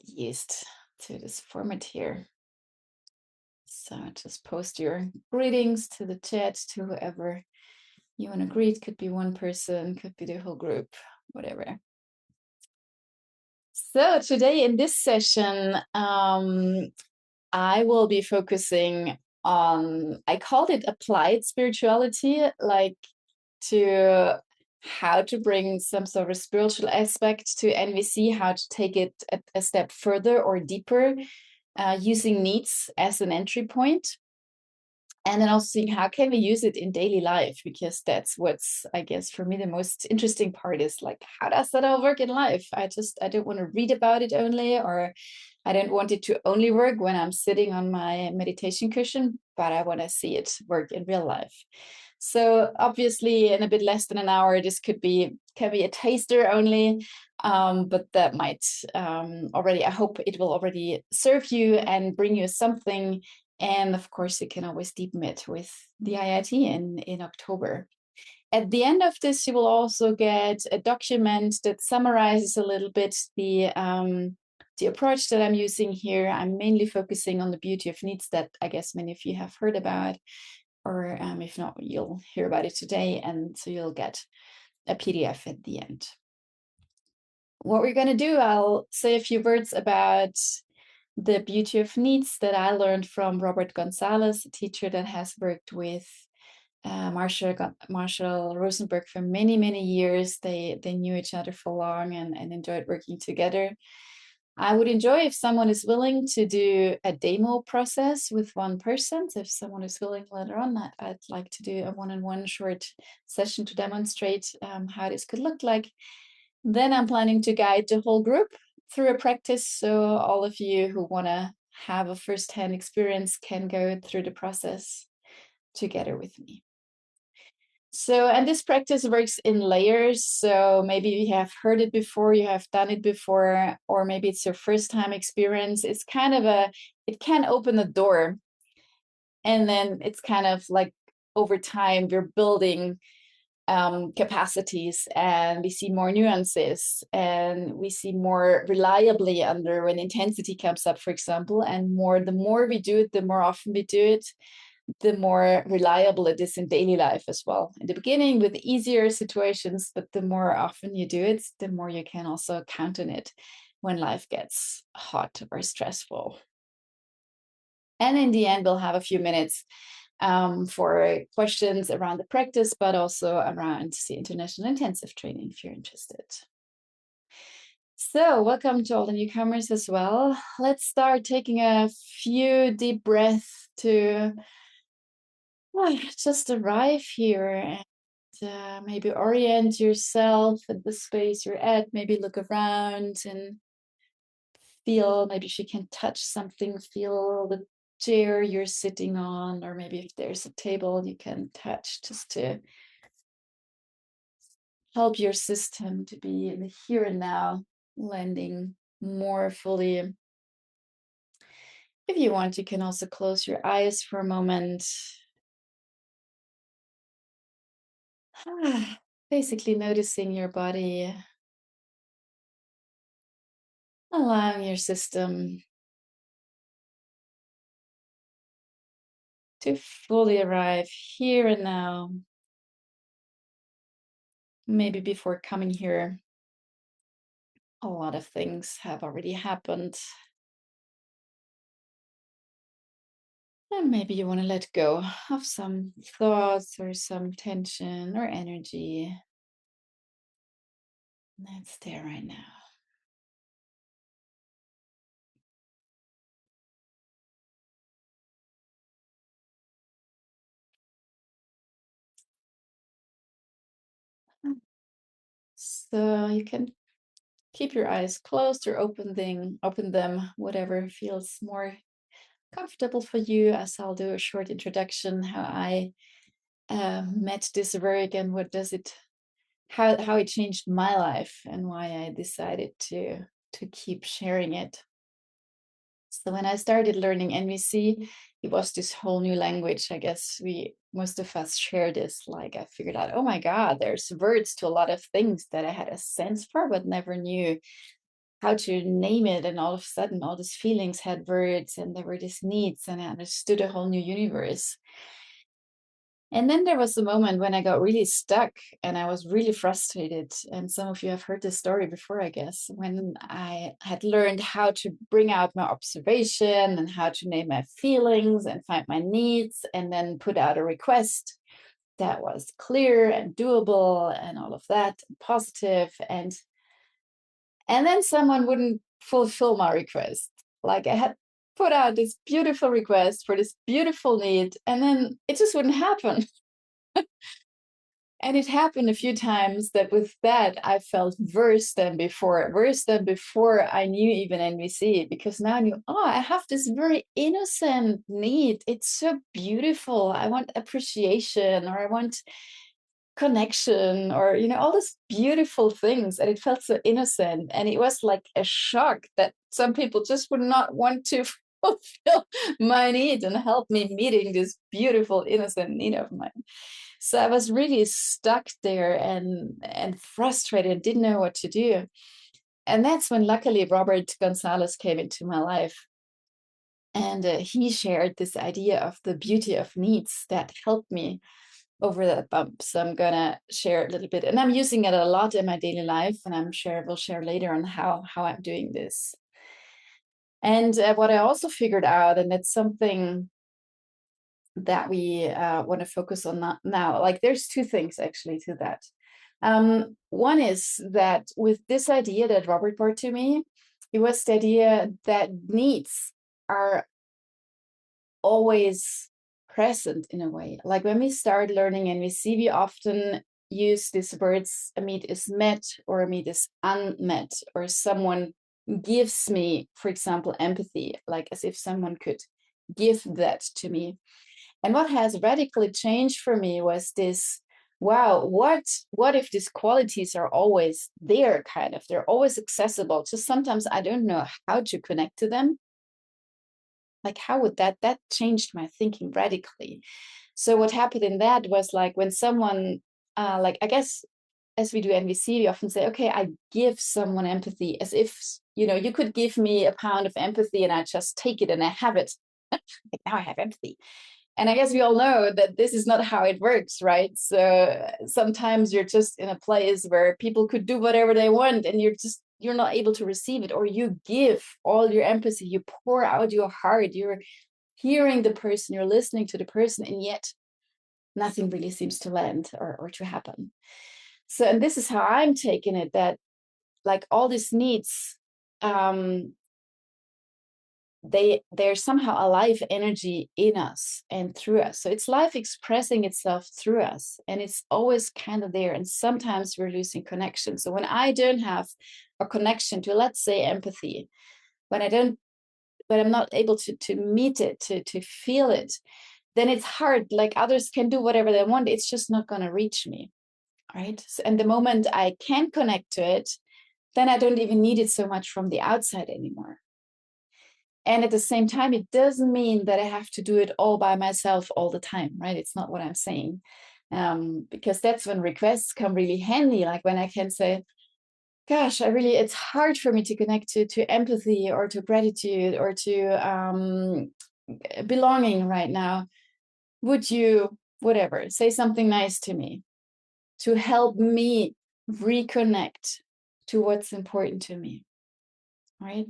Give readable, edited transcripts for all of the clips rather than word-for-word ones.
used to this format here. So just post your greetings to the chat to whoever you want to greet. Could be one person, could be the whole group, whatever. So today in this session, I will be focusing on, I called it applied spirituality, like to how to bring some sort of spiritual aspect to NVC, how to take it a step further or deeper, using needs as an entry point. And then also seeing how can we use it in daily life, because that's what's, I guess, for me, the most interesting part is like, how does that all work in life? I don't want to read about it only, or I don't want it to only work when I'm sitting on my meditation cushion, but I want to see it work in real life. So obviously in a bit less than an hour, this can be a taster only, but that might already, I hope it will already serve you and bring you something. And of course, you can always deepen it with the IIT in October. At the end of this, you will also get a document that summarizes a little bit the approach that I'm using here. I'm mainly focusing on the beauty of needs that I guess many of you have heard about, or if not, you'll hear about it today. And so you'll get a PDF at the end. What we're going to do, I'll say a few words about the beauty of needs that I learned from Robert Gonzales, a teacher that has worked with Marshall Rosenberg for many, many years. They knew each other for long and enjoyed working together. I would enjoy if someone is willing to do a demo process with one person. So if someone is willing later on, I'd like to do a one-on-one short session to demonstrate how this could look like. Then I'm planning to guide the whole group through a practice. So all of you who want to have a first-hand experience can go through the process together with me. So, and this practice works in layers. So maybe you have heard it before, you have done it before, or maybe it's your first time experience. It's kind of it can open a door. And then it's kind of like over time, we're building capacities, and we see more nuances, and we see more reliably under when intensity comes up, for example, and the more we do it, the more often we do it, the more reliable it is in daily life as well. In the beginning with easier situations, but the more often you do it, the more you can also count on it when life gets hot or stressful. And in the end, we'll have a few minutes for questions around the practice, but also around the international intensive training if you're interested. So welcome to all the newcomers as well. Let's start taking a few deep breaths to just arrive here and maybe orient yourself at the space you're at. Maybe look around and feel, maybe if you can touch something, feel the chair you're sitting on, or maybe if there's a table you can touch, just to help your system to be in the here and now, landing more fully. If you want, you can also close your eyes for a moment. Basically noticing your body, allowing your system to fully arrive here and now. Maybe before coming here, a lot of things have already happened. And maybe you want to let go of some thoughts or some tension or energy that's there right now. So you can keep your eyes closed or open them, whatever feels more comfortable for you, as I'll do a short introduction, how I met this work and what does it, how it changed my life and why I decided to keep sharing it. So when I started learning NVC, it was this whole new language. I guess most of us share this. Like I figured out, oh my God, there's words to a lot of things that I had a sense for, but never knew how to name it, and all of a sudden all these feelings had words, and there were these needs, and I understood a whole new universe. And then there was a moment when I got really stuck and I was really frustrated. And some of you have heard this story before, I guess, when I had learned how to bring out my observation and how to name my feelings and find my needs, and then put out a request that was clear and doable and all of that, and positive. And then someone wouldn't fulfill my request. Like, I had put out this beautiful request for this beautiful need, and then it just wouldn't happen. And it happened a few times that with that, I felt worse than before I knew even NVC, because now I knew, oh, I have this very innocent need. It's so beautiful. I want appreciation, or I want connection, or, all these beautiful things. And it felt so innocent. And it was like a shock that some people just would not want to fulfill my need and help me meeting this beautiful, innocent need of mine. So I was really stuck there and frustrated and didn't know what to do. And that's when luckily Robert Gonzales came into my life. And he shared this idea of the beauty of needs that helped me over that bump. So I'm going to share a little bit. And I'm using it a lot in my daily life. And we'll share later on how I'm doing this. And what I also figured out, and that's something that we want to focus on now. Like, there's two things actually to that. One is that with this idea that Robert brought to me, it was the idea that needs are always present in a way. Like, when we start learning and we often use these words, a need is met or a need is unmet, or someone gives me, for example, empathy, like as if someone could give that to me. And what has radically changed for me was this, wow, what if these qualities are always there, kind of, they're always accessible, just sometimes I don't know how to connect to them. Like, how would that changed my thinking radically. So what happened in that was, like, when someone, like, I guess as we do NVC, we often say, okay, I give someone empathy, as if, you could give me a pound of empathy and I just take it and I have it. Like, now I have empathy. And I guess we all know that this is not how it works, right? So sometimes you're just in a place where people could do whatever they want, and you're not able to receive it, or you give all your empathy, you pour out your heart, you're hearing the person, you're listening to the person, and yet nothing really seems to land or to happen. So, and this is how I'm taking it, that like all these needs, they're somehow a life energy in us and through us. So it's life expressing itself through us, and it's always kind of there. And sometimes we're losing connection. So when I don't have a connection to, let's say, empathy, when I'm not able to meet it, to feel it, then it's hard. Like, others can do whatever they want, it's just not going to reach me, right? So, and the moment I can connect to it, then I don't even need it so much from the outside anymore. And at the same time, it doesn't mean that I have to do it all by myself all the time, right? It's not what I'm saying. Because that's when requests come really handy. Like, when I can say, gosh, it's hard for me to connect to empathy or to gratitude or to belonging right now. Would you, whatever, say something nice to me to help me reconnect to what's important to me, right?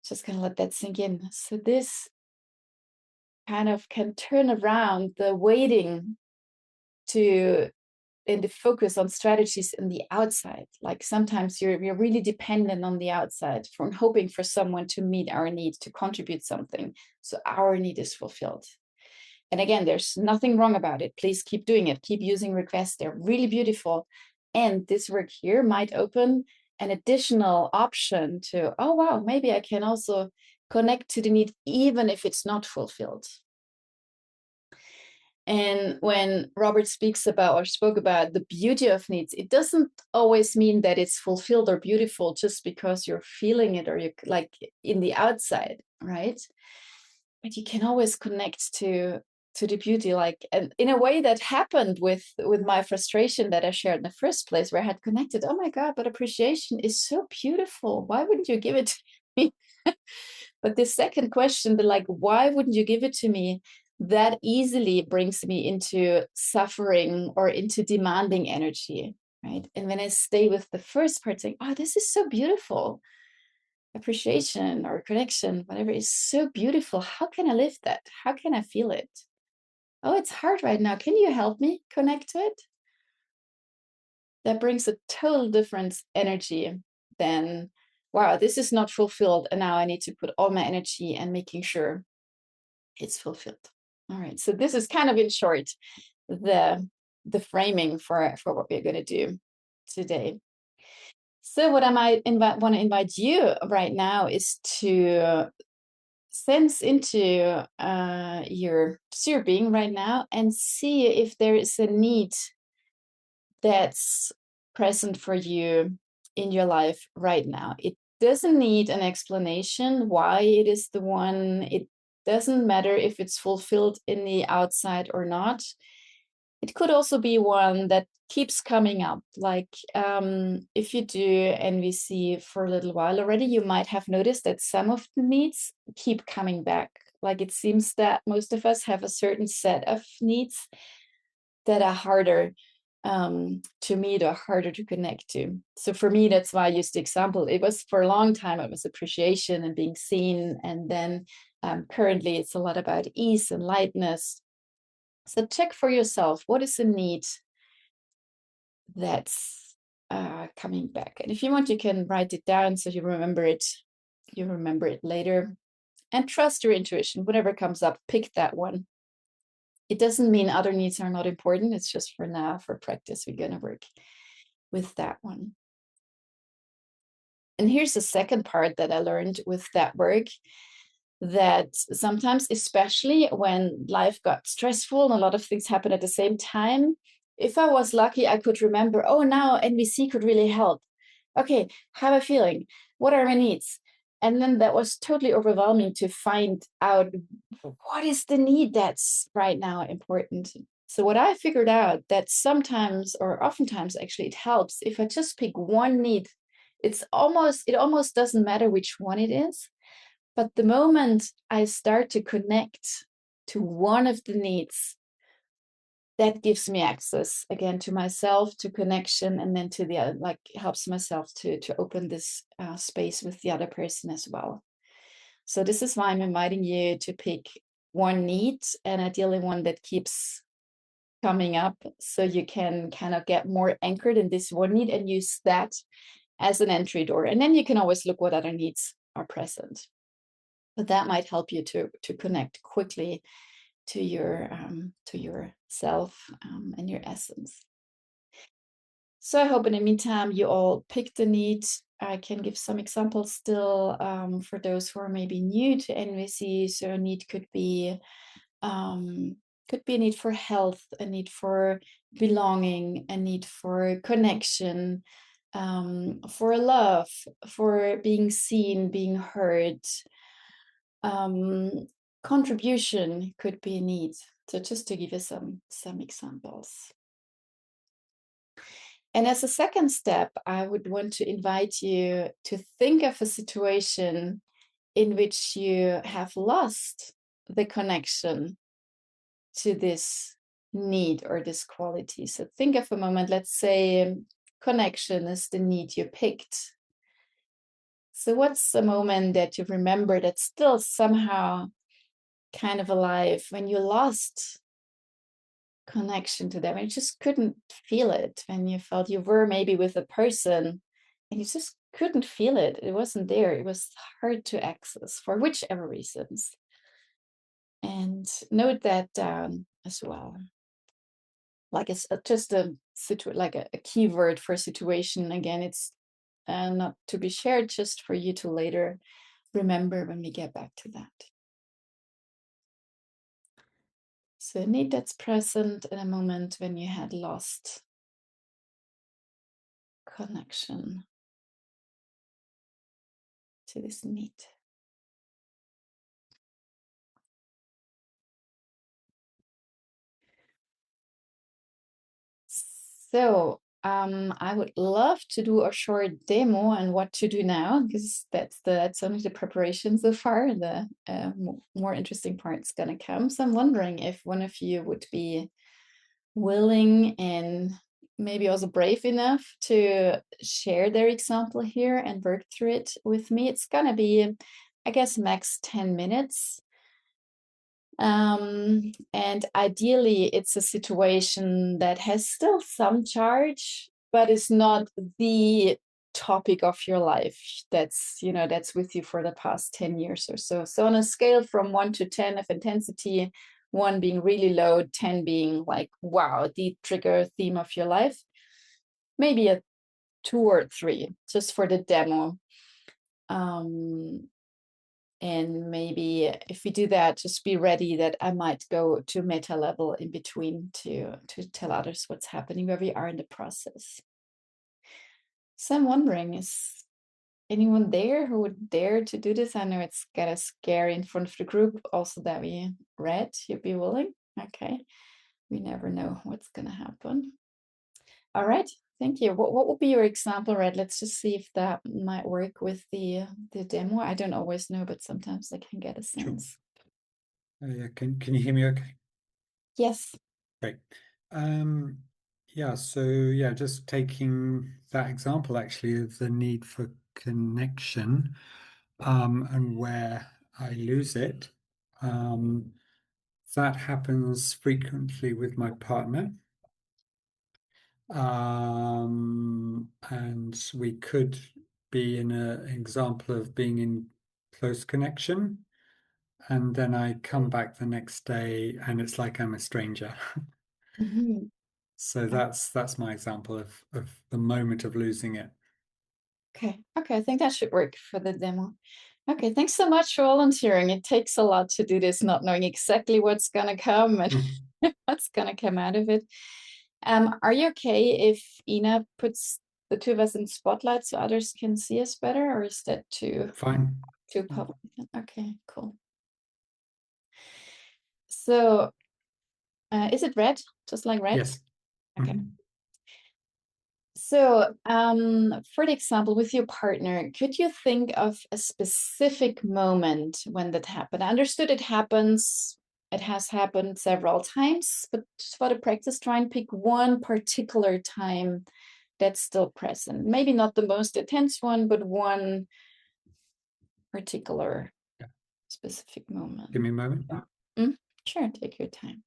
Just gonna let that sink in. So this kind of can turn around the waiting and the focus on strategies in the outside. Like, sometimes you're really dependent on the outside from hoping for someone to meet our need, to contribute something, so our need is fulfilled. And again, there's nothing wrong about it. Please keep doing it. Keep using requests. They're really beautiful. And this work here might open an additional option to, oh, wow, maybe I can also connect to the need, even if it's not fulfilled. And when Robert spoke about the beauty of needs, it doesn't always mean that it's fulfilled or beautiful just because you're feeling it or you're like in the outside, right? But you can always connect to to the beauty, like, and in a way that happened with my frustration that I shared in the first place, where I had connected, oh my God, but appreciation is so beautiful. Why wouldn't you give it to me? But this second question, the like, why wouldn't you give it to me? That easily brings me into suffering or into demanding energy, right? And when I stay with the first part, saying, oh, this is so beautiful, appreciation or connection, whatever, is so beautiful. How can I live that? How can I feel it? Oh, it's hard right now. Can you help me connect to it? That brings a total different energy than, wow, this is not fulfilled, and now I need to put all my energy and making sure it's fulfilled. All right, so this is kind of, in short, the framing for what we're going to do today. So what I might want to invite you right now is to sense into your being right now and see if there is a need that's present for you in your life right now. It doesn't need an explanation why it is the one. It doesn't matter if it's fulfilled in the outside or not. It could also be one that keeps coming up. Like if you do NVC for a little while already, you might have noticed that some of the needs keep coming back. Like it seems that most of us have a certain set of needs that are harder to meet or harder to connect to. So for me, that's why I used the example. It was for a long time, it was appreciation and being seen. And then currently it's a lot about ease and lightness. So check for yourself, what is the need that's coming back? And if you want, you can write it down so you remember it. You remember it later. And trust your intuition. Whatever comes up, pick that one. It doesn't mean other needs are not important. It's just for now, for practice, we're going to work with that one. And here's the second part that I learned with that work, that sometimes, especially when life got stressful and a lot of things happen at the same time, if I was lucky, I could remember, oh, now NVC could really help. Okay, how am I feeling? What are my needs? And then that was totally overwhelming to find out what is the need that's right now important. So what I figured out, that sometimes, or oftentimes actually, it helps if I just pick one need. It almost doesn't matter which one it is. But the moment I start to connect to one of the needs, that gives me access again to myself, to connection, and then to the other, like helps myself to open this space with the other person as well. So this is why I'm inviting you to pick one need, and ideally one that keeps coming up, so you can kind of get more anchored in this one need and use that as an entry door. And then you can always look what other needs are present. But that might help you to connect quickly to yourself and your essence. So I hope in the meantime you all pick the need. I can give some examples still for those who are maybe new to NVC. So a need could be a need for health, a need for belonging, a need for connection, for love, for being seen, being heard. Contribution could be a need. So just to give you some examples. And as a second step, I would want to invite you to think of a situation in which you have lost the connection to this need or this quality. So think of a moment, let's say connection is the need you picked. So what's a moment that you remember that's still somehow kind of alive when you lost connection to them? You just couldn't feel it when you felt you were maybe with a person and you just couldn't feel it. It wasn't there. It was hard to access for whichever reasons. And note that down as well. Like it's just a keyword for situation. Again, it's not to be shared, just for you to later remember when we get back to that. So a need that's present in a moment when you had lost connection to this need. So I would love to do a short demo on what to do now, because that's only the preparation so far. The more interesting part's gonna come. So I'm wondering if one of you would be willing and maybe also brave enough to share their example here and work through it with me. It's gonna be, I guess, max 10 minutes. And ideally, it's a situation that has still some charge, but is not the topic of your life that's with you for the past 10 years or so. So on a scale from 1 to 10 of intensity, 1 being really low, 10 being like, wow, the trigger theme of your life, maybe a 2 or 3, just for the demo. And maybe if we do that, just be ready that I might go to meta level in between to tell others what's happening, where we are in the process. So I'm wondering, is anyone there who would dare to do this? I know it's kind of scary in front of the group also that we read. You'd be willing? Okay. We never know what's going to happen. All right. Thank you. What would be your example, Red? Let's just see if that might work with the demo. I don't always know, but sometimes I can get a sense. Sure. Yeah, can you hear me okay? Yes. Great. Yeah, so yeah, just taking that example actually of the need for connection, and where I lose it. That happens frequently with my partner. And we could be in an example of being in close connection, and then I come back the next day and it's like I'm a stranger. Mm-hmm. So that's my example of the moment of losing it. Okay. Okay. I think that should work for the demo. Okay. Thanks so much for volunteering. It takes a lot to do this, not knowing exactly what's going to come and what's going to come out of it. Are you okay if Ina puts the two of us in spotlight so others can see us better, or is that too Fine. public? Okay, cool. So, is it red? Just like red? Yes. Okay. Mhm. So, for the example, with your partner, could you think of a specific moment when that happened? I understood it happens, it has happened several times, but just for the practice, try and pick one particular time that's still present. Maybe not the most intense one, but one particular Yeah. specific moment. Give me a moment. Mm, sure, take your time.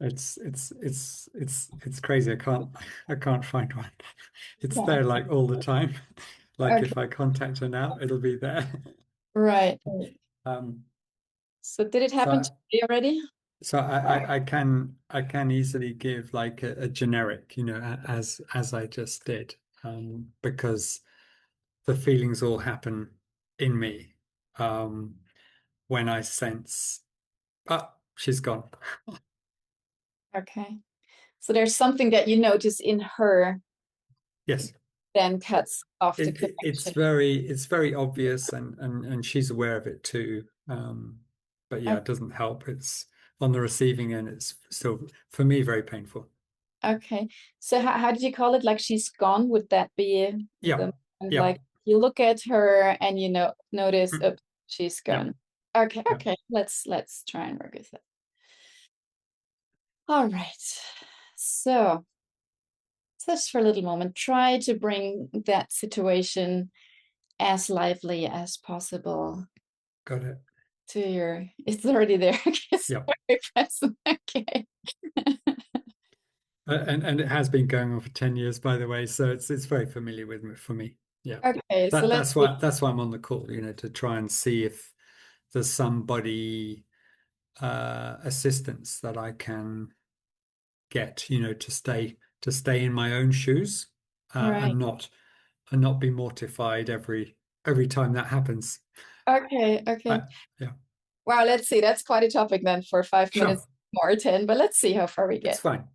It's crazy. I can't find one. It's Yeah. there like all the time. Like Okay, if I contact her now, it'll be there. right. Um, So did it happen so today already? so I can easily give like a generic, as I just did, because the feelings all happen in me, when I sense, ah, she's gone. Okay. So there's something that you notice in her Yes. then cuts off the It's connection. very obvious, and she's aware of it too. But yeah, Okay. it doesn't help. It's on the receiving end. It's still for me very painful. Okay. So how did you call it? Like she's gone? Would that be Yeah, the and yeah, like you look at her and notice, mm, oops, she's yeah, gone. Okay, yeah. okay. Let's try and work with it. All right. So just for a little moment, try to bring that situation as lively as possible Got it. to your, it's already there. Yeah. Sorry, present. Okay. And it has been going on for 10 years, by the way, so it's very familiar with me for me. Yeah. Okay, so That let's that's see. why I'm on the call, to try and see if there's somebody assistance that I can get, to stay in my own shoes, Right. and not be mortified every time that happens. Okay, okay. Yeah, Wow, let's see. That's quite a topic then for 5 minutes sure. more, 10, but let's see how far we It's get. fine.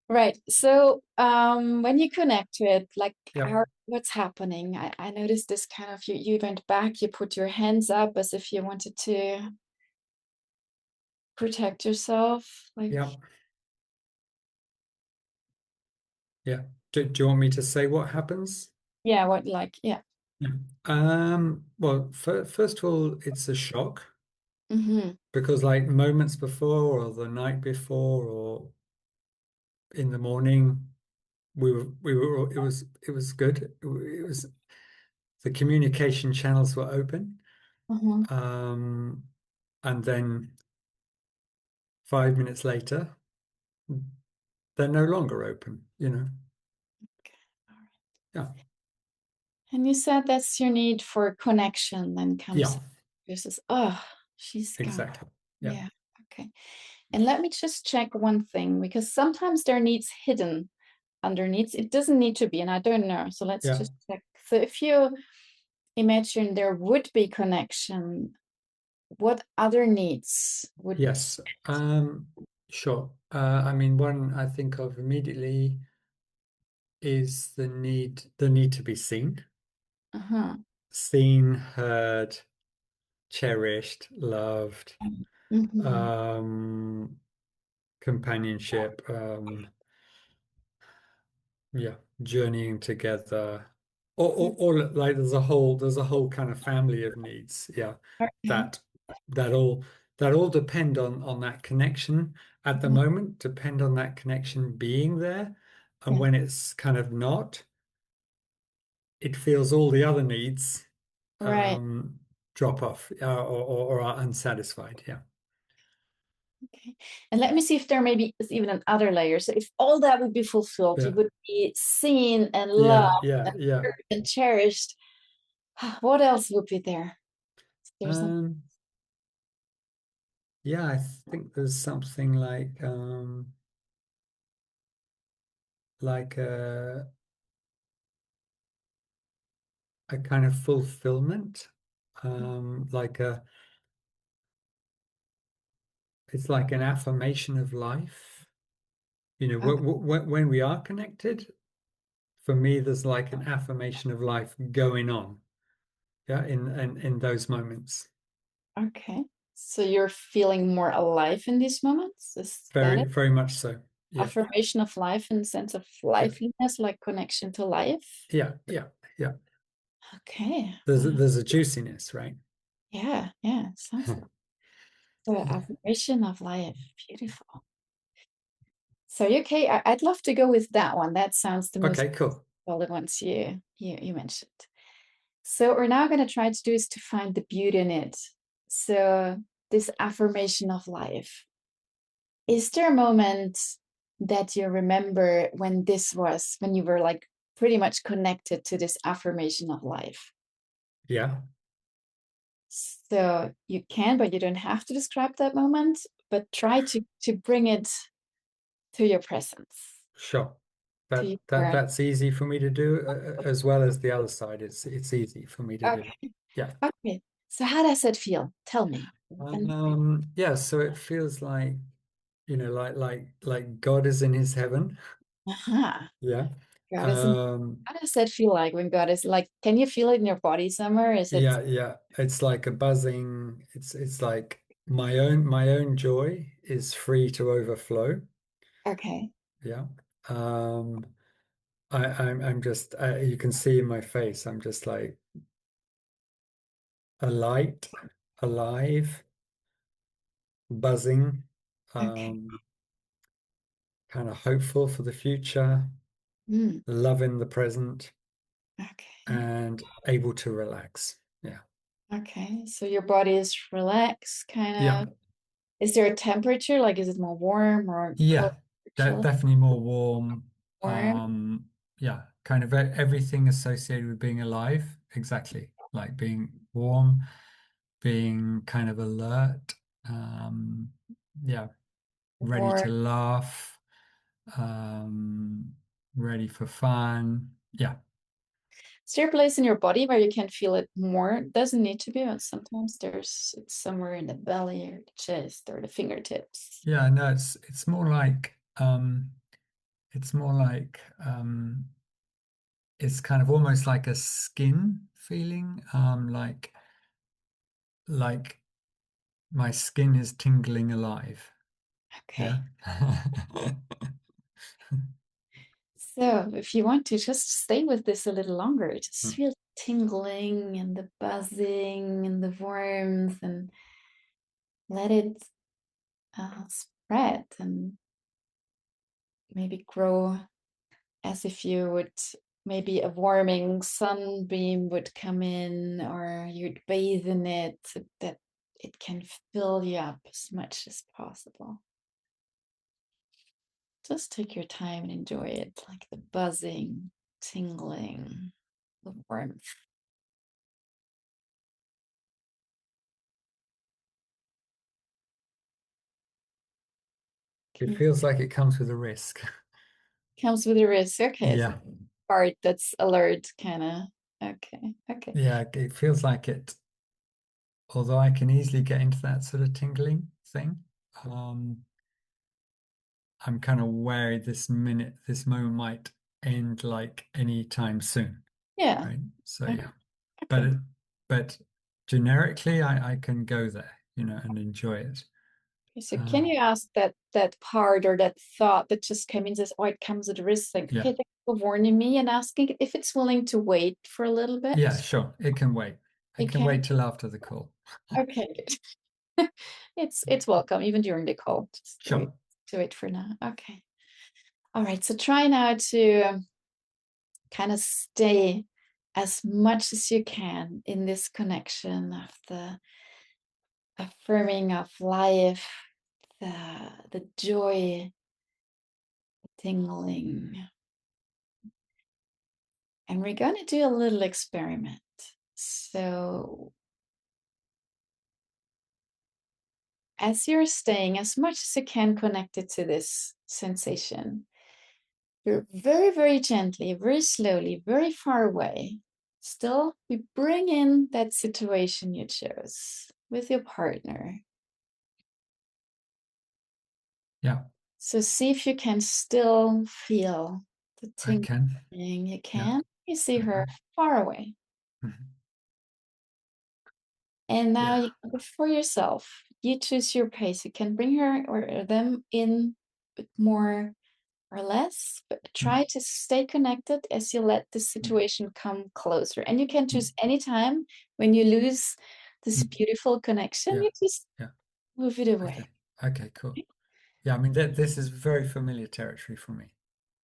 Right. So when you connect to it, like Yeah. what's happening? I noticed this kind of you went back, you put your hands up as if you wanted to protect yourself. Like, Yeah. Yeah. Do you want me to say what happens? yeah, what like, yeah. Yeah. Well, first of all, it's a shock Mm-hmm. because like moments before or the night before or in the morning, it was good. It was the communication channels were open. Mm-hmm. Um, and then 5 minutes later, they're no longer open, you know. Okay. All right. Yeah. And you said that's your need for connection then comes Yeah, versus, oh, she's gone. exactly. Yeah. Yeah. Okay. And let me just check one thing because sometimes there are needs hidden underneath. It doesn't need to be, and I don't know. So let's Yeah. just check. So if you imagine there would be connection, what other needs would Yes. Sure. I mean, one I think of immediately is the need to be seen, uh-huh. seen, heard, cherished, loved, Mm-hmm. um, companionship, yeah, journeying together. Like there's a whole kind of family of needs. Yeah. Okay. That that all that all depend on that connection at the Mhm. moment, depend on that connection being there. And Yeah. when it's kind of not, it feels all the other needs Right. drop off or are unsatisfied. Yeah. Okay. And let me see if there maybe is even another layer. So if all that would be fulfilled, you Yeah. would be seen and loved Yeah. Yeah. Yeah. and cherished. What else would be there? There's some. Um, yeah, I think there's something like a kind of fulfillment, like a it's like an affirmation of life. You know, Okay. when we are connected, for me, there's like an affirmation of life going on. Yeah, in those moments. Okay. So you're feeling more alive in these moments? Is that Very, it? very much so. Yeah, Affirmation of life in the sense of yeah, liveliness, like connection to life? yeah, yeah, yeah. Okay. There's a, Wow. there's a juiciness, right? Yeah. Yeah. Sounds like the affirmation of life. Beautiful. So okay, I'd love to go with that one. That sounds the most Okay, cool. solid ones you mentioned. So what we're now going to try to do is to find the beauty in it. So this affirmation of life. Is there a moment that you remember when this was, when you were like pretty much connected to this affirmation of life? Yeah, So you can, but you don't have to describe that moment, but try to bring it to your presence, sure. to That that your that's easy for me to do, as well as the other side. It's easy for me to do. okay. Yeah. Okay. So how does it feel? Tell me. And Yeah, so it feels like, like God is in his heaven. aha, Yeah. God is in, Um, how does that feel like when God is like, can you feel it in your body somewhere? Is it yeah, yeah. It's like a buzzing. It's like my own joy is free to overflow. okay? Yeah. Um, I'm just you can see in my face, I'm just like alight, alive, buzzing, Okay. um, kind of hopeful for the future, Mm, loving the present, okay. and able to relax. Yeah. Okay. So your body is relaxed, kind Yeah. of. Is there a temperature? Like, is it more warm or cold Yeah. or That chill? definitely more warm. Warm, Yeah, kind of everything associated with being alive. Exactly. Like being warm, being kind of alert. Um, yeah, ready warm. to laugh, um, ready for fun. Yeah. Is there a place in your body where you can feel it more? It doesn't need to be, but sometimes it's somewhere in the belly or the chest or the fingertips. Yeah, no, it's more like it's kind of almost like a skin feeling, like my skin is tingling alive. Okay. Yeah. So if you want to just stay with this a little longer, just Mm. feel tingling and the buzzing and the warmth and let it spread and maybe grow as if you would maybe a warming sunbeam would come in or you'd bathe in it so that it can fill you up as much as possible. Just take your time and enjoy it, like the buzzing, tingling, the warmth. It Can feels like it comes with a risk. comes with a risk. Okay, so Yeah. part that's alert, kind of. Okay, okay. Yeah, it feels like it, although I can easily get into that sort of tingling thing. Um, I'm kind of wary this moment might end like any time soon, Yeah. right? So Okay. yeah, but Okay. but generically, I can go there, and enjoy it. So can Uh, you ask that part or that thought that just came in says, oh, it comes at a risk, like, yeah, okay, thanks for warning me and asking if it's willing to wait for a little bit. yeah, sure, it can wait. It It can can. wait till after the call. Okay, good. It's welcome, even during the call. Just Sure. do it for now. Okay. All right. So try now to kind of stay as much as you can in this connection of the affirming of life, the joy, tingling. And we're going to do a little experiment. So, as you're staying as much as you can connected to this sensation, you're very, very gently, very slowly, very far away. Still, you bring in that situation you chose with your partner. Yeah, So, see if you can still feel the I tingling. can. You Yeah. can. You see her Mhm. far away. Mhm. And now Yeah. you can go for yourself. You choose your pace. You can bring her or them in with more or less, but Mm. try to stay connected as you let the Mm. situation come closer. And you can Mm. choose any time when you lose this Mm. beautiful connection, Yeah. you just Yeah. move it away. Okay. Okay, cool. Yeah, I mean this is very familiar territory for me.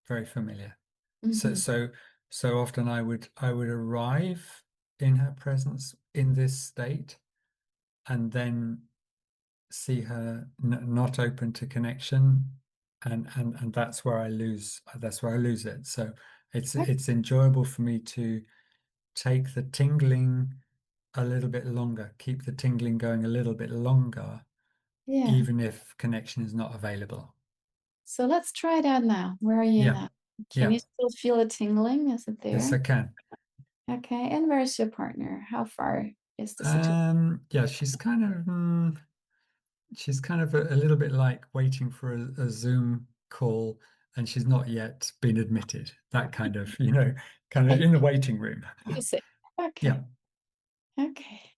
Very familiar. So Mhm. so so often I would arrive in her presence in this state and then see her n not open to connection and that's where I lose it. So it's enjoyable for me to take the tingling a little bit longer, keep the tingling going a little bit longer, Yeah. even if connection is not available. So let's try it out now. Where are you Yeah, now? Can you yeah. still feel it tingling? Is it Yes, I there? can. Okay. And where's your partner? How far is the situation? Yeah, she's kind of a little bit like waiting for a Zoom call and she's not yet been admitted. That kind of in the waiting room. You say, Yeah, okay. Okay.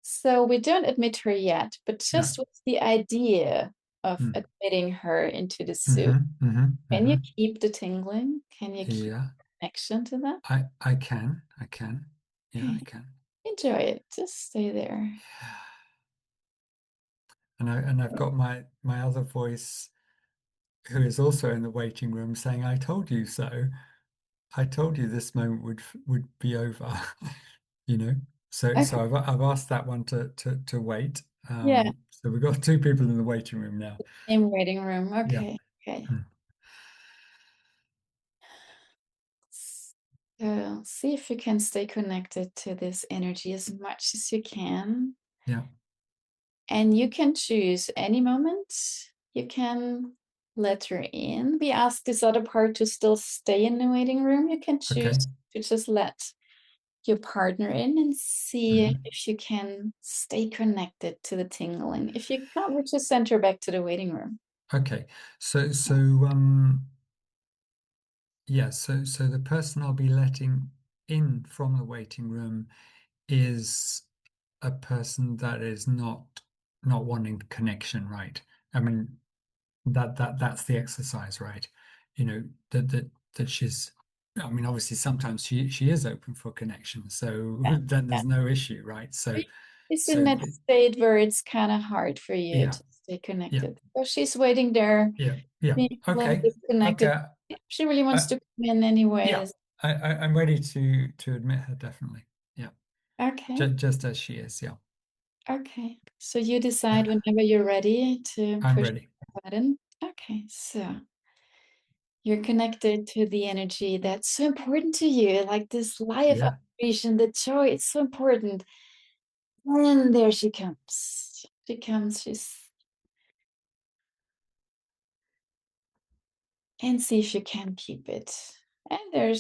So we don't admit her yet, but no. just with the idea of Mm. admitting her into the Zoom, can you Mm-hmm. keep the tingling? Can you keep Yeah, connection to that? I can. I can. Yeah, Okay. I can. Enjoy it. Just stay there. And I've got my other voice who is also in the waiting room saying, "I told you so. I told you this moment would be over." You know. So Okay. so I've asked that one to wait. Yeah. So we've got two people in the waiting room now. Same waiting room. Yeah. Okay. Okay. Mm. So see if you can stay connected to this energy as much as you can. Yeah. And you can choose any moment. You can let her in. We ask this other part to still stay in the waiting room. You can choose Okay. to just let your partner in and see Hmm. if you can stay connected to the tingling. If you can't, we just send her back to the waiting room. Okay. So yeah, so the person I'll be letting in from the waiting room is a person that is not wanting connection, right? I mean, that's the exercise, right? You know, that she's, I mean, obviously sometimes she is open for connection, so Yeah. then Yeah. there's no issue, right? So She's in so that state where it's kind of hard for you yeah, to stay yeah, connected. So she's waiting there, yeah, yeah. being a little Okay, disconnected. okay. She really wants I, to come in yeah, anyways. I'm ready to admit her definitely. Yeah, Okay. just as she is. Yeah, Okay. So you decide yeah. whenever you're ready to I'm push ready. the button. Okay. So you're connected to the energy that's so important to you, like this life Yeah. vibration, the joy. It's so important. And there she comes. She comes. And see if you can keep it. And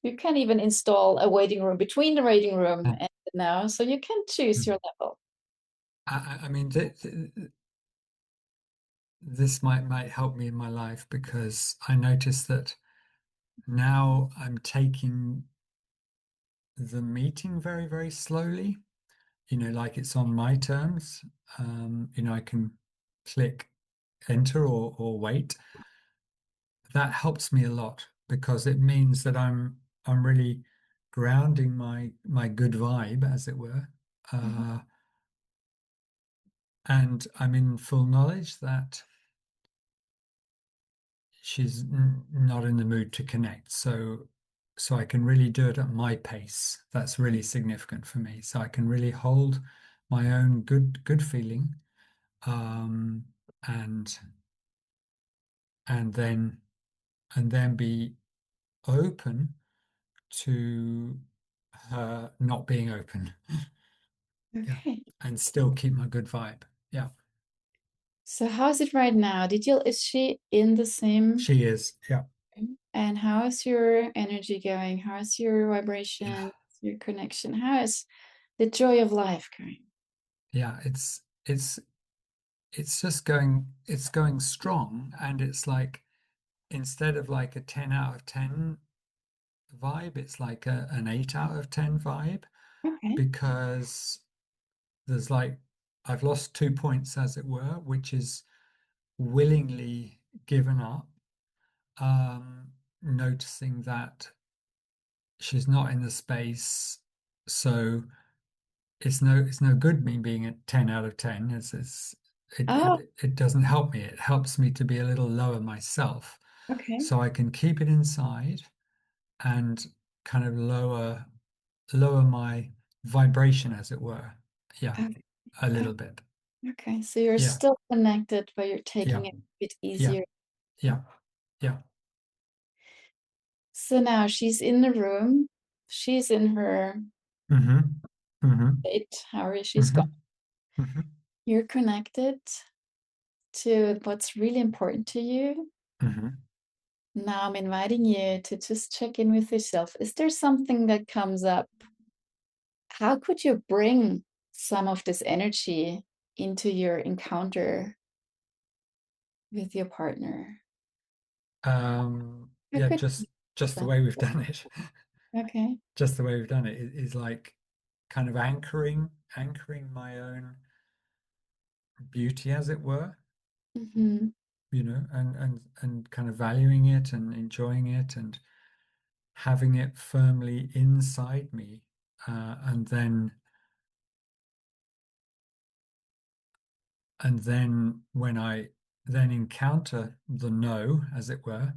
you can even install a waiting room between the waiting room and now, so you can choose your level. I mean, this might help me in my life because I notice that now I'm taking the meeting very, very slowly. You know, like it's on my terms. You know, I can click enter or wait. That helps me a lot because it means that I'm really grounding my good vibe, as it were. Mhm. Uh, and I'm in full knowledge that she's not in the mood to connect. So I can really do it at my pace. That's really significant for me. So I can really hold my own good feeling, um, and and then and then be open to her not being open. Yeah. Okay. And still keep my good vibe. Yeah. So how is it right now? Is she in the same She is. Yeah. room? And how is your energy going? How is your Yeah. vibration, your connection? How is the joy of life going? Yeah. It's just it's going strong, and it's like instead of like a 10 out of 10 vibe, it's like an 8 out of 10 vibe Okay. because there's like I've lost 2 points, as it were, which is willingly given up, noticing that she's not in the space. So it's no good me being at 10 out of 10. Oh, It doesn't help me. It helps me to be a little lower myself. okay. So I can keep it inside and kind of lower my vibration, as it were. Yeah, Okay. a little bit. Okay. So you're Yeah, still connected, but you're yeah, taking it a bit yeah, easier. yeah, yeah. So now she's in the room. She's in her Mm-hmm. Mm-hmm. state, however she's Mm-hmm. gone. Mm-hmm. You're connected to what's really important to you. Mm-hmm. Now I'm inviting you to just check in with yourself. Is there something that comes up? How could you bring some of this energy into your encounter with your partner? How Yeah, could just the that? way we've done it. Okay. Just the way we've done it is like kind of anchoring my own beauty, as it were, Hmm. you know, and kind of valuing it and enjoying it and having it firmly inside me, and then when I then encounter the no, as it were,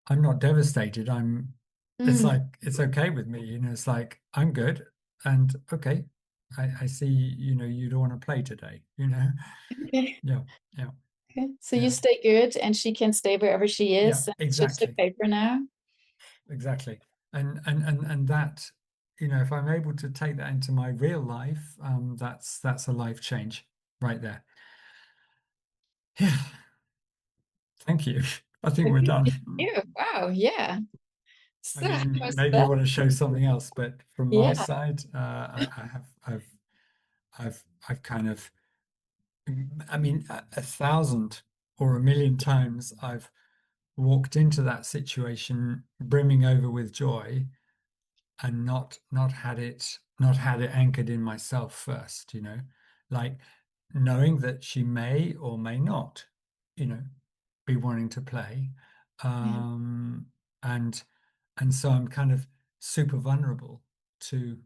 I'm not devastated. It's Mm. like it's okay with me, you know. It's like I'm good, and okay, I see, you know, you don't want to play today, you know. Okay. Yeah, yeah, Okay. So you yeah, stay good and she can stay wherever she yeah, is. And it's just exactly, okay for now. exactly. And that, you know, if I'm able to take that into my real life, that's a life change right there. Yeah, thank you. I think we're Okay. done. You. Wow. Yeah. I So how mean, was maybe you that? want to show something else, but from my Yeah. side, I've kind of, I mean, a thousand or a million times I've walked into that situation brimming over with joy and not had it anchored in myself first, like knowing that she may or may not, be wanting to play. Yeah. Um, and so I'm kind of super vulnerable to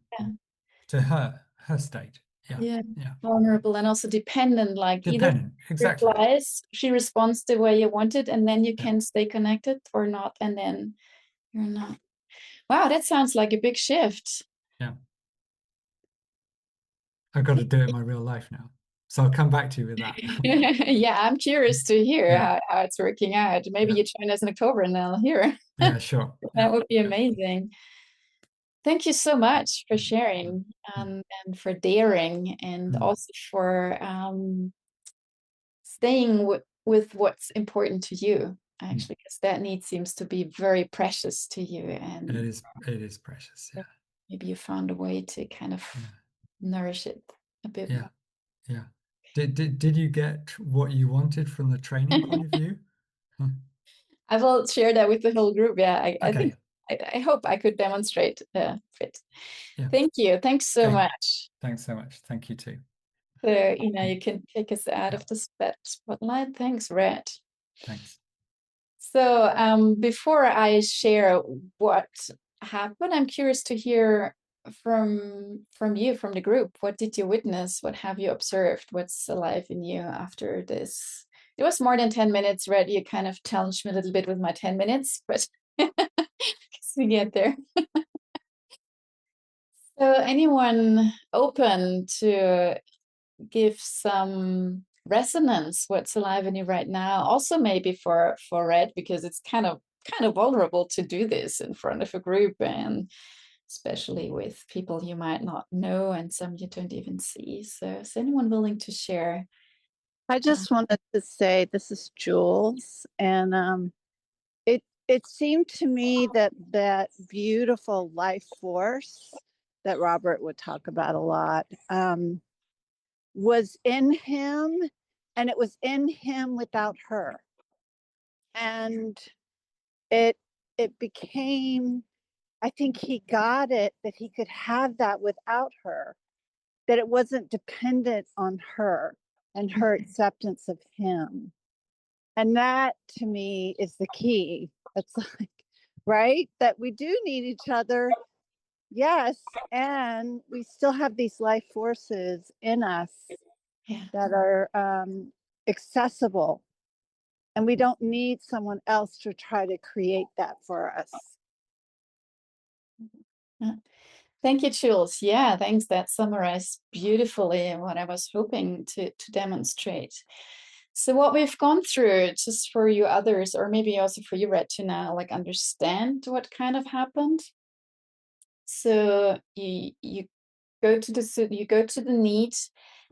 Yeah. her state. Yeah. Yeah. Yeah. Vulnerable and also dependent, like either Dependent. Exactly. replies, she responds the way you want it, and then you Yeah. can stay connected or not, and then you're not. Wow, that sounds like a big shift. Yeah. I've got to do it in my real life now. So I'll come back to you with that. Yeah, I'm curious to hear Yeah. how it's working out. Maybe Yeah. you join us in October and I'll hear. Yeah, sure. Yeah. That would be Yeah. amazing. Thank you so much for Mm, mm, sharing, mm, and for daring, and mm, also for staying with what's important to you, mm. actually, because that need seems to be very precious to you. And It is precious. Yeah. maybe you found a way to kind of Yeah. nourish it a bit Yeah. more. Yeah. Did you get what you wanted from the training point of view? Hmm. I will share that with the whole group. Yeah, I think Okay. I hope I could demonstrate it. Yeah. Thank you. Thanks so Okay. much. Thanks so much. Thank you too. So, you can take us out Yeah. of the spotlight. Thanks, Red. Thanks. So, before I share what happened, I'm curious to hear from you, from the group. What did you witness? What have you observed? What's alive in you after this? It was more than 10 minutes, Red. You kind of challenged me a little bit with my 10 minutes, but we get there. So, anyone open to give some resonance? What's alive in you right now? Also, maybe for Red, because it's kind of vulnerable to do this in front of a group, and especially with people you might not know and some you don't even see. So, is anyone willing to share? I just wanted to say this is Jules, and it seemed to me that that beautiful life force that Robert would talk about a lot was in him, and it was in him without her, and it it became. I think he got it that he could have that without her, that it wasn't dependent on her and her acceptance of him. And that to me is the key. It's like, right? That we do need each other. Yes. And we still have these life forces in us Yeah. that are accessible. And we don't need someone else to try to create that for us. Thank you, Jules. Yeah, thanks. That summarized beautifully what I was hoping to demonstrate. So what we've gone through, just for you others, or maybe also for you, Red, to now like understand what kind of happened. So you go to the need,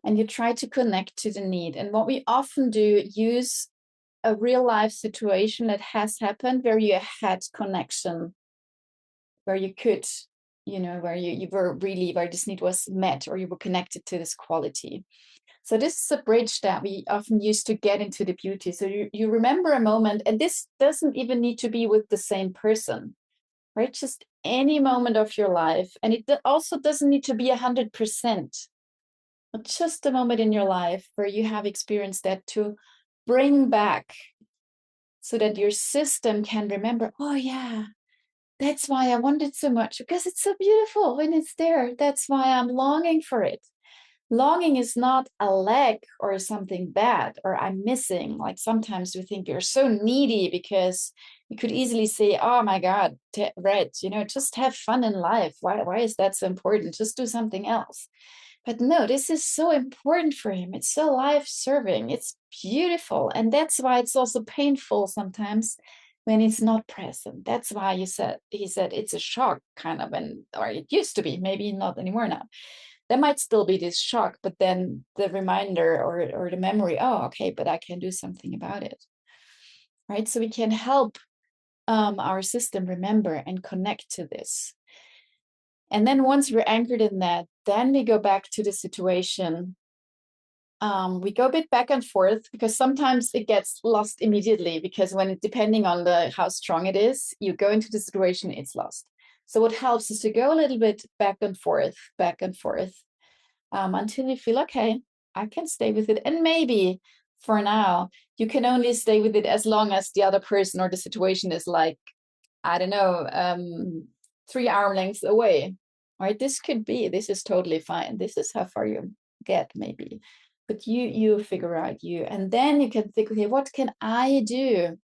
and you try to connect to the need. And what we often do, use a real life situation that has happened where you had connection, where you could, where you were really, where this need was met, or you were connected to this quality. So this is a bridge that we often use to get into the beauty. So you remember a moment, and this doesn't even need to be with the same person, right? Just any moment of your life. And it also doesn't need to be 100%, but just a moment in your life where you have experienced that, to bring back, so that your system can remember, oh yeah, that's why I want it so much, because it's so beautiful when it's there. That's why I'm longing for it. Longing is not a lack or something bad, or I'm missing. Like sometimes we think you're so needy, because you could easily say, oh my God, Red, just have fun in life. Why is that so important? Just do something else. But no, this is so important for him. It's so life-serving. It's beautiful. And that's why it's also painful sometimes when it's not present. That's why he said it's a shock, kind of, or it used to be, maybe not anymore now. There might still be this shock, but then the reminder, or the memory, oh, okay, but I can do something about it. Right? So we can help our system remember and connect to this. And then once we're anchored in that, then we go back to the situation we go a bit back and forth because sometimes it gets lost immediately, because when depending on how strong it is, you go into the situation, it's lost. So what helps is to go a little bit back and forth, until you feel, okay, I can stay with it. And maybe for now, you can only stay with it as long as the other person or the situation is like, I don't know, 3 arm lengths away, right? This is totally fine. This is how far you get, maybe. But you figure out and then you can think, okay, what can I do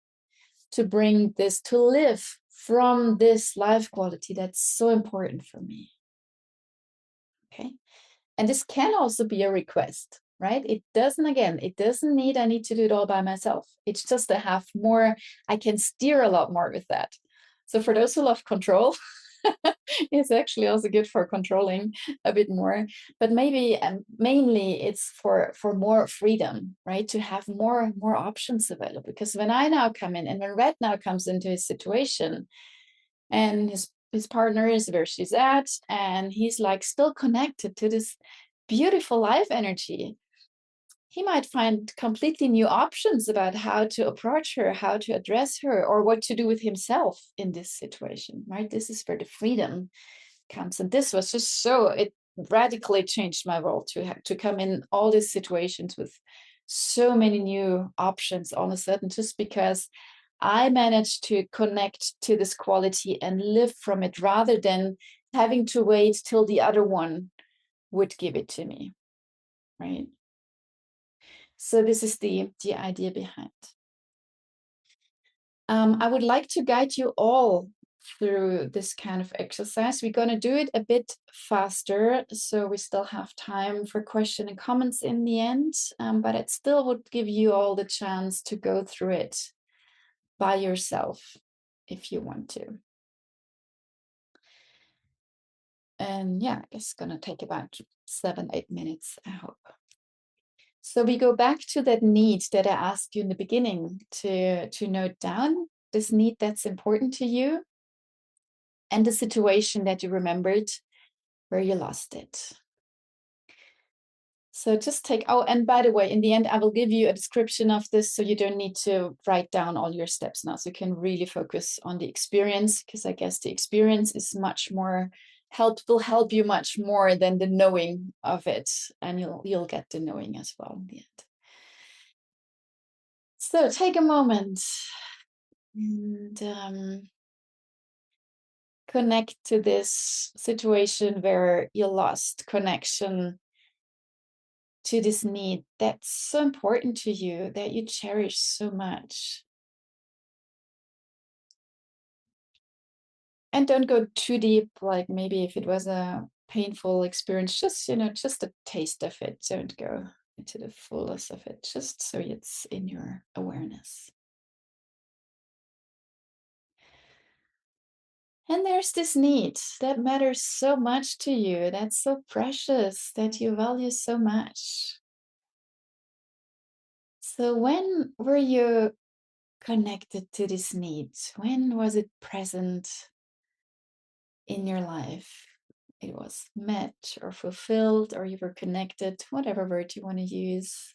to bring this, to live from this life quality that's so important for me? Okay. And this can also be a request, right? It doesn't need, I need to do it all by myself. It's just to have more, I can steer a lot more with that. So for those who love control, it's actually also good for controlling a bit more. But maybe mainly it's for more freedom, right? To have more options available. Because when I now come in, and when Red now comes into his situation, and his partner is where she's at, and he's like still connected to this beautiful life energy, he might find completely new options about how to approach her, how to address her, or what to do with himself in this situation, right? This is where the freedom comes. And this was just it radically changed my role to come in all these situations with so many new options all of a sudden, just because I managed to connect to this quality and live from it, rather than having to wait till the other one would give it to me, right? So this is the idea behind. I would like to guide you all through this kind of exercise. We're going to do it a bit faster, so we still have time for question and comments in the end, but it still would give you all the chance to go through it by yourself if you want to. And yeah, it's going to take about 7-8 minutes, I hope. So we go back to that need that I asked you in the beginning to note down, this need that's important to you, and the situation that you remembered where you lost it. So just and by the way, in the end, I will give you a description of this, so you don't need to write down all your steps now. So you can really focus on the experience, because I guess the experience is much more will help you much more than the knowing of it, and you'll get the knowing as well in the end. So take a moment and connect to this situation where you lost connection to this need that's so important to you, that you cherish so much. And don't go too deep, like maybe if it was a painful experience, just a taste of it. Don't go into the fullness of it, just so it's in your awareness. And there's this need that matters so much to you, that's so precious, that you value so much. So when were you connected to this need? When was it present in your life? It was met or fulfilled, or you were connected, whatever word you want to use.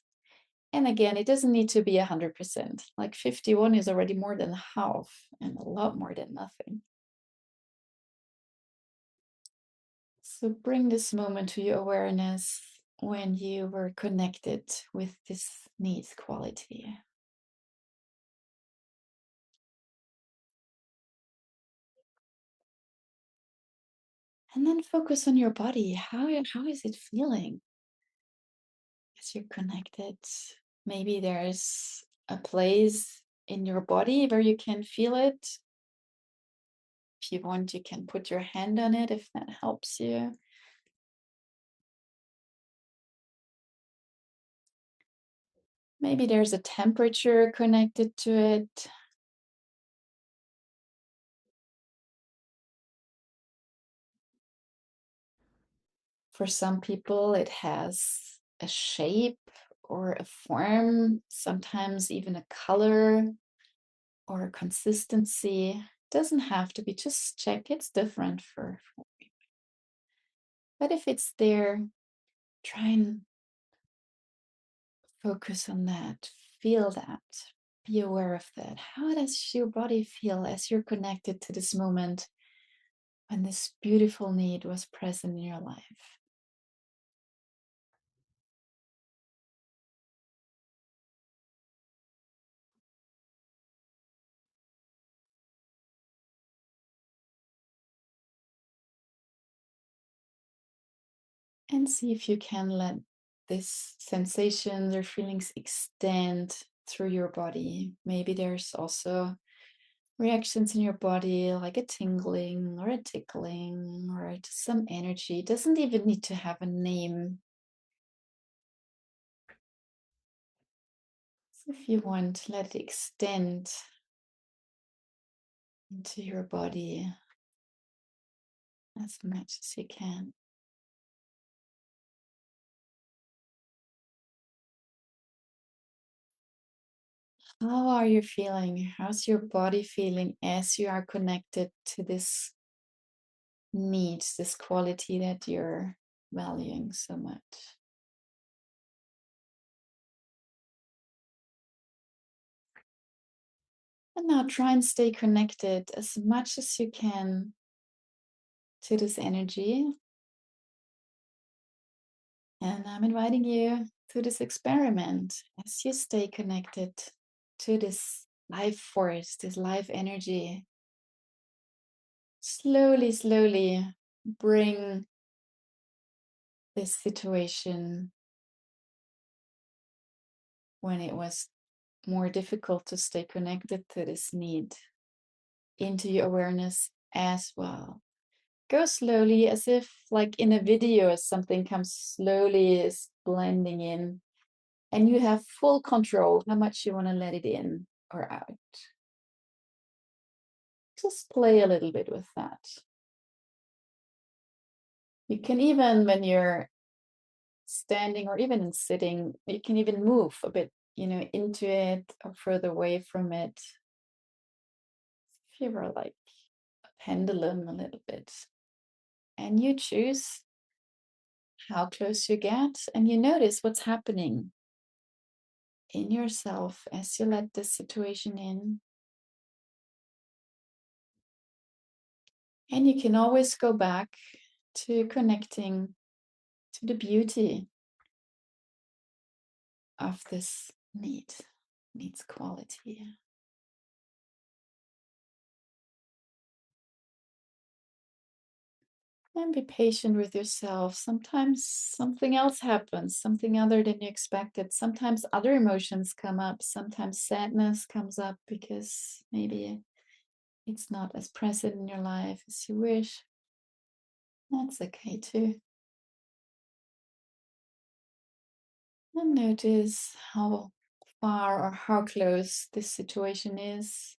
And again, it doesn't need to be 100%. Like 51 is already more than half, and a lot more than nothing. So bring this moment to your awareness when you were connected with this needs quality. And then focus on your body. How is it feeling as you're connected? Maybe there's a place in your body where you can feel it. If you want, you can put your hand on it if that helps you. Maybe there's a temperature connected to it. For some people, it has a shape or a form, sometimes even a color or a consistency. Doesn't have to be, just check, it's different for people. But if it's there, try and focus on that, feel that, be aware of that. How does your body feel as you're connected to this moment when this beautiful need was present in your life? And see if you can let this sensation or feelings extend through your body. Maybe there's also reactions in your body like a tingling or a tickling or just some energy. It doesn't even need to have a name. So if you want, let it extend into your body as much as you can. How are you feeling? How's your body feeling as you are connected to this need, this quality that you're valuing so much? And now try and stay connected as much as you can to this energy. And I'm inviting you to this experiment as you stay connected to this life force, this life energy. Slowly, slowly bring this situation when it was more difficult to stay connected to this need into your awareness as well. Go slowly, as if like in a video, as something comes slowly, is blending in, and you have full control how much you want to let it in or out. Just play a little bit with that. You can even, when you're standing or even in sitting, you can even move a bit, into it or further away from it. If you were like a pendulum a little bit. And you choose how close you get, and you notice what's happening in yourself as you let this situation in. And you can always go back to connecting to the beauty of this needs quality. And be patient with yourself. Sometimes something else happens, something other than you expected. Sometimes other emotions come up. Sometimes sadness comes up because maybe it's not as present in your life as you wish. That's okay too. And notice how far or how close this situation is,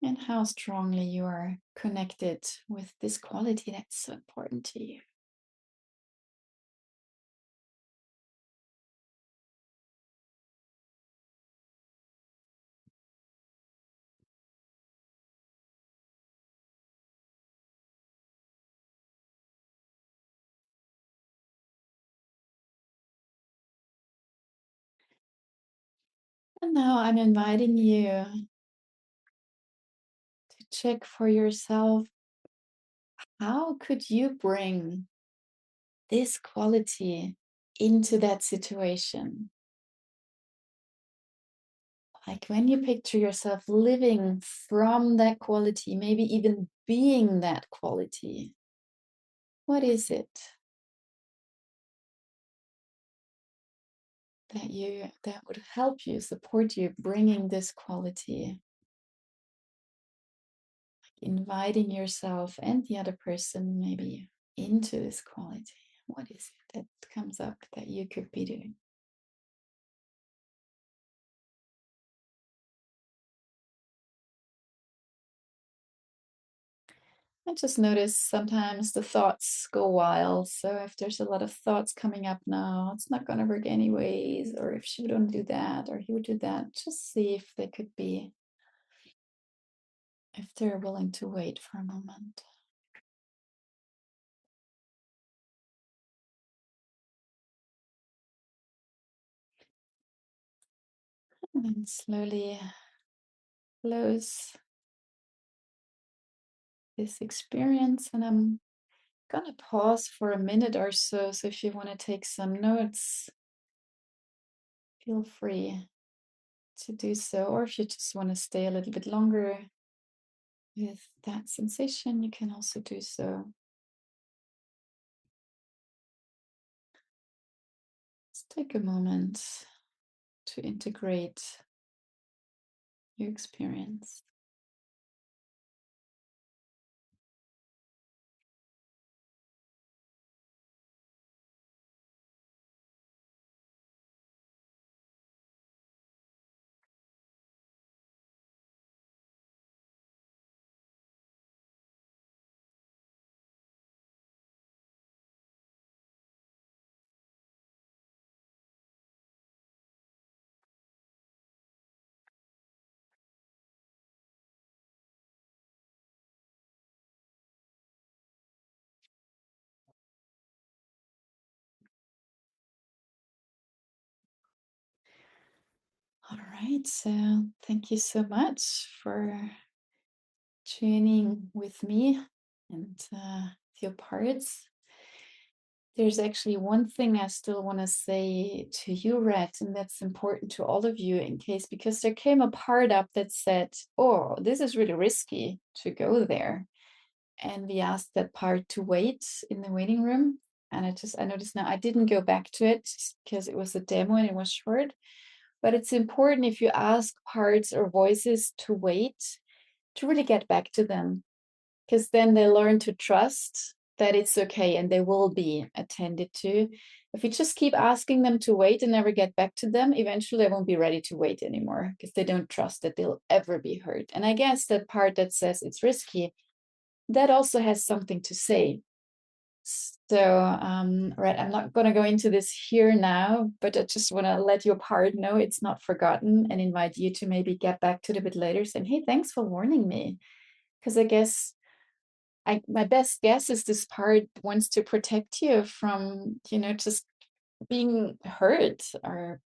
and how strongly you are connected with this quality that's so important to you. And now I'm inviting you to check for yourself, how could you bring this quality into that situation? Like when you picture yourself living from that quality, maybe even being that quality, what is it that would help you, support you, bringing this quality? Inviting yourself and the other person maybe into this quality. What is it that comes up that you could be doing? I just notice sometimes the thoughts go wild. So if there's a lot of thoughts coming up now, it's not going to work anyways. Or if she wouldn't do that, or he would do that, just see if they could be, if they're willing to wait for a moment. And slowly close this experience. And I'm gonna pause for a minute or so. So if you want to take some notes, feel free to do so. Or if you just want to stay a little bit longer with that sensation, you can also do so. Let's take a moment to integrate your experience. All right, so thank you so much for tuning with me and with your parts. There's actually one thing I still want to say to you, Red, and that's important to all of you in case, because there came a part up that said, oh, this is really risky to go there. And we asked that part to wait in the waiting room. And I noticed now I didn't go back to it because it was a demo and it was short. But it's important if you ask parts or voices to wait, to really get back to them, because then they learn to trust that it's okay and they will be attended to. If you just keep asking them to wait and never get back to them, eventually they won't be ready to wait anymore because they don't trust that they'll ever be heard. And I guess that part that says it's risky, that also has something to say. So, right, I'm not going to go into this here now, but I just want to let your part know it's not forgotten and invite you to maybe get back to it a bit later saying, hey, thanks for warning me. Because I guess my best guess is this part wants to protect you from, just being hurt or,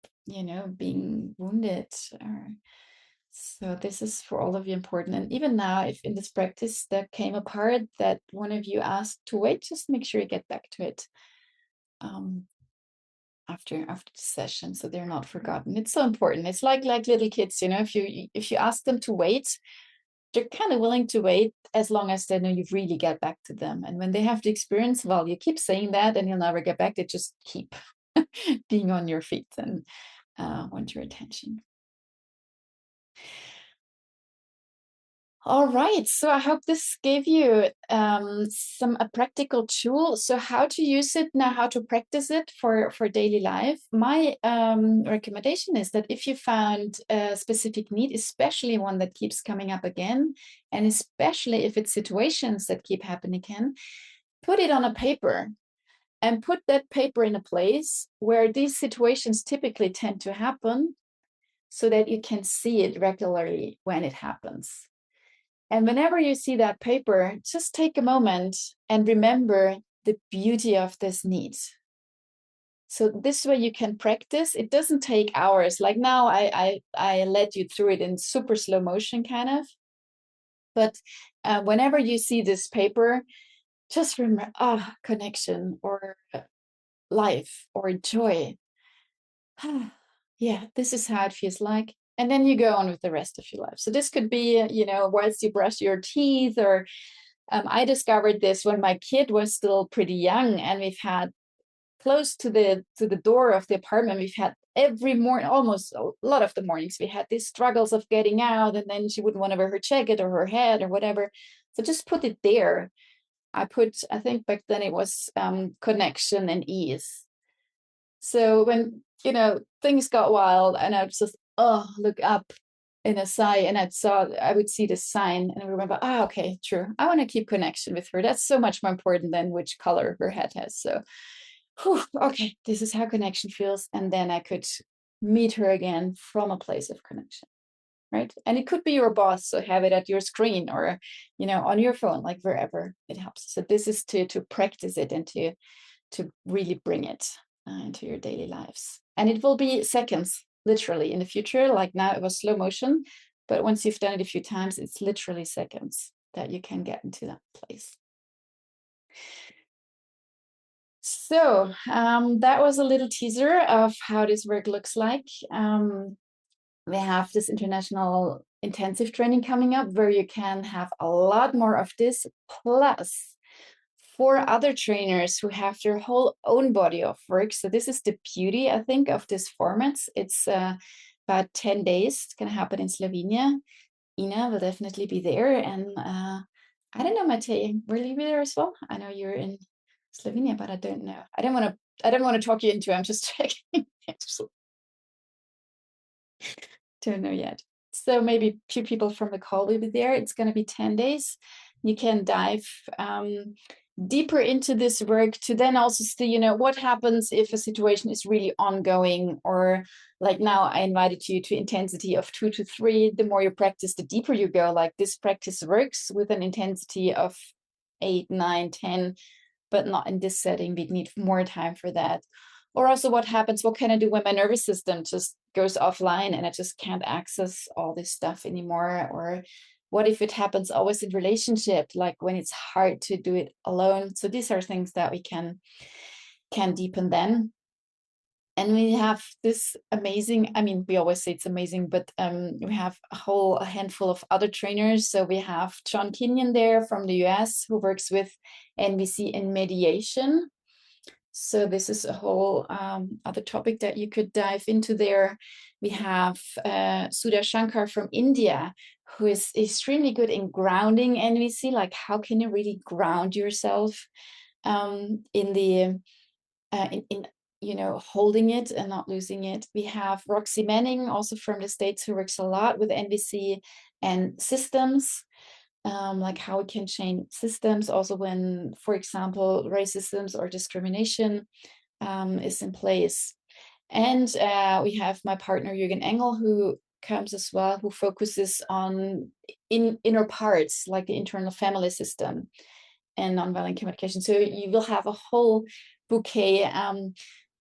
being wounded. So this is for all of you important. And even now, if in this practice there came a part that one of you asked to wait, just make sure you get back to it after the session, so they're not forgotten. It's so important. It's like little kids, if you ask them to wait, they're kind of willing to wait as long as they know you really get back to them. And when they have the experience, well, you keep saying that and you'll never get back. They just keep being on your feet and want your attention. All right, so I hope this gave you a practical tool. So how to use it now, how to practice it for daily life. My recommendation is that if you found a specific need, especially one that keeps coming up again, and especially if it's situations that keep happening again, put it on a paper and put that paper in a place where these situations typically tend to happen so that you can see it regularly when it happens. And whenever you see that paper, just take a moment and remember the beauty of this need. So this way you can practice. It doesn't take hours. Like now I led you through it in super slow motion kind of. But whenever you see this paper, just remember, connection or life or joy. Yeah, this is how it feels like. And then you go on with the rest of your life. So this could be, whilst you brush your teeth, or I discovered this when my kid was still pretty young, and we've had close to the door of the apartment, we've had every morning, almost a lot of the mornings, we had these struggles of getting out, and then she wouldn't want to wear her jacket or her hat or whatever. So just put it there. I think back then it was connection and ease. So when, things got wild and I was just, look up in a sigh, and I would see this sign and I remember, okay, true. I want to keep connection with her. That's so much more important than which color her hat has. So, okay, this is how connection feels. And then I could meet her again from a place of connection, right? And it could be your boss, so have it at your screen or, on your phone, like wherever it helps. So this is to practice it and to really bring it into your daily lives. And it will be seconds. literally in the future. Like now it was slow motion, but once you've done it a few times, it's literally seconds that you can get into that place. So that was a little teaser of how this work looks like. We have this international intensive training coming up where you can have a lot more of this, plus 4 other trainers who have their whole own body of work. So this is the beauty, I think, of this formats. It's about 10 days. It's going to happen in Slovenia. Ina will definitely be there. And I don't know, Matej, will you be there as well? I know you're in Slovenia, but I don't know. I don't want to talk you into it. I'm just checking. Don't know yet. So maybe a few people from the call will be there. It's going to be 10 days. You can dive deeper into this work to then also see, what happens if a situation is really ongoing, or like now I invited you to intensity of 2 to 3. The more you practice, the deeper you go. Like this practice works with an intensity of 8, 9, 10, but not in this setting. We need more time for that. Or also what happens, what can I do when my nervous system just goes offline and I just can't access all this stuff anymore? Or what if it happens always in relationship, like when it's hard to do it alone? So these are things that we can deepen then. And we have this amazing, I mean, we always say it's amazing, but we have a handful of other trainers. So we have John Kenyon there from the US who works with NVC in mediation. So this is a whole other topic that you could dive into there. We have Sudha Shankar from India, who is extremely good in grounding NVC. Like, how can you really ground yourself in holding it and not losing it? We have Roxy Manning, also from the States, who works a lot with NVC and systems. Like how we can change systems also when, for example, racism or discrimination is in place. And we have my partner Jürgen Engel, who comes as well, who focuses on inner parts, like the internal family system and nonviolent communication. So you will have a whole bouquet.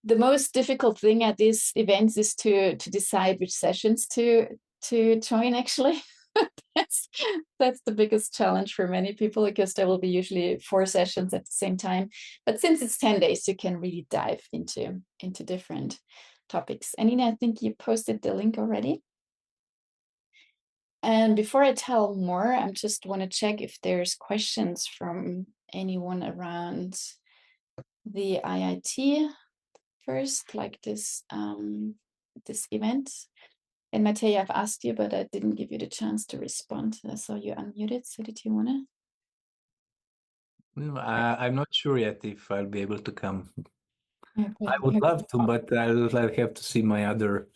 The most difficult thing at these events is to decide which sessions to join, actually. That's the biggest challenge for many people, because there will be usually 4 sessions at the same time. But since it's 10 days, you can really dive into different topics. And Ina, I think you posted the link already. And before I tell more, I just want to check if there's questions from anyone around the IIT first, like this event. And Matej, I've asked you, but I didn't give you the chance to respond. I saw you unmuted. So did you want to? I'm not sure yet if I'll be able to come. Okay. I would love to, but I'll have to see my other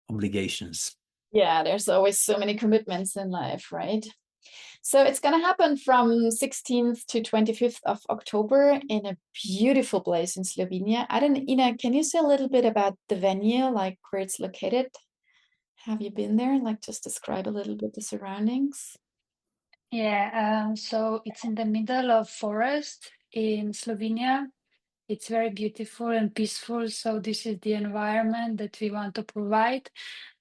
obligations. Yeah, there's always so many commitments in life, right? So it's going to happen from 16th to 25th of October in a beautiful place in Slovenia. I don't know, Ina, can you say a little bit about the venue, like where it's located? Have you been there? Like just describe a little bit the surroundings. Yeah, so it's in the middle of forest in Slovenia. It's very beautiful and peaceful. So this is the environment that we want to provide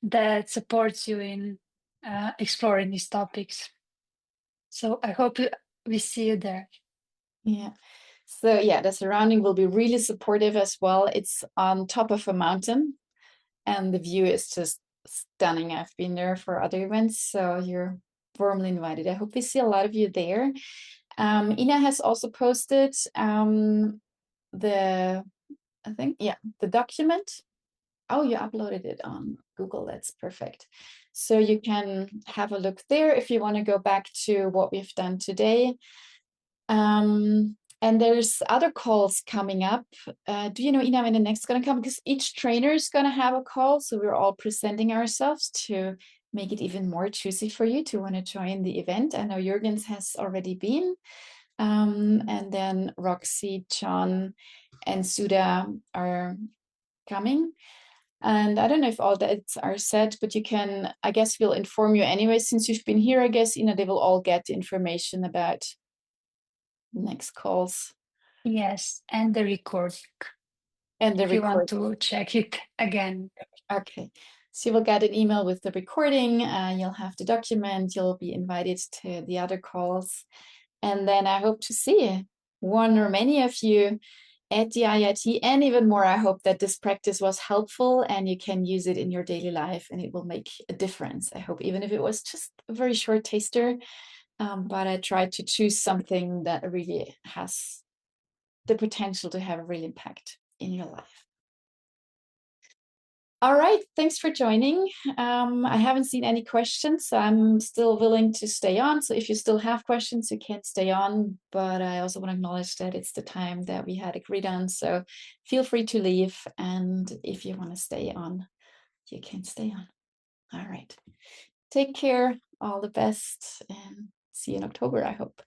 that supports you in exploring these topics. So I hope we see you there. Yeah. So yeah, the surrounding will be really supportive as well. It's on top of a mountain and the view is just stunning. I've been there for other events, so you're warmly invited. I hope we see a lot of you there. Ina has also posted the document. Oh, you uploaded it on Google. That's perfect. So you can have a look there if you want to go back to what we've done today. And there's other calls coming up. Do you know, Ina, when the next going to come? Because each trainer is going to have a call. So we're all presenting ourselves to make it even more juicy for you to want to join the event. I know Jürgen's has already been. And then Roxy, John, and Sudha are coming. And I don't know if all dates are set, but you can, I guess we'll inform you anyway. Since you've been here, I guess, Ina, they will all get information about next calls. Yes, and the recording. And the if you want recording. to check it again. Okay. So you will get an email with the recording. You'll have the document. You'll be invited to the other calls. And then I hope to see one or many of you at the IIT. And even more, I hope that this practice was helpful and you can use it in your daily life and it will make a difference. I hope, even if it was just a very short taster. But I tried to choose something that really has the potential to have a real impact in your life. All right, thanks for joining. I haven't seen any questions, so I'm still willing to stay on. So if you still have questions, you can stay on. But I also want to acknowledge that it's the time that we had agreed on. So feel free to leave. And if you want to stay on, you can stay on. All right. Take care. All the best. And see you in October, I hope.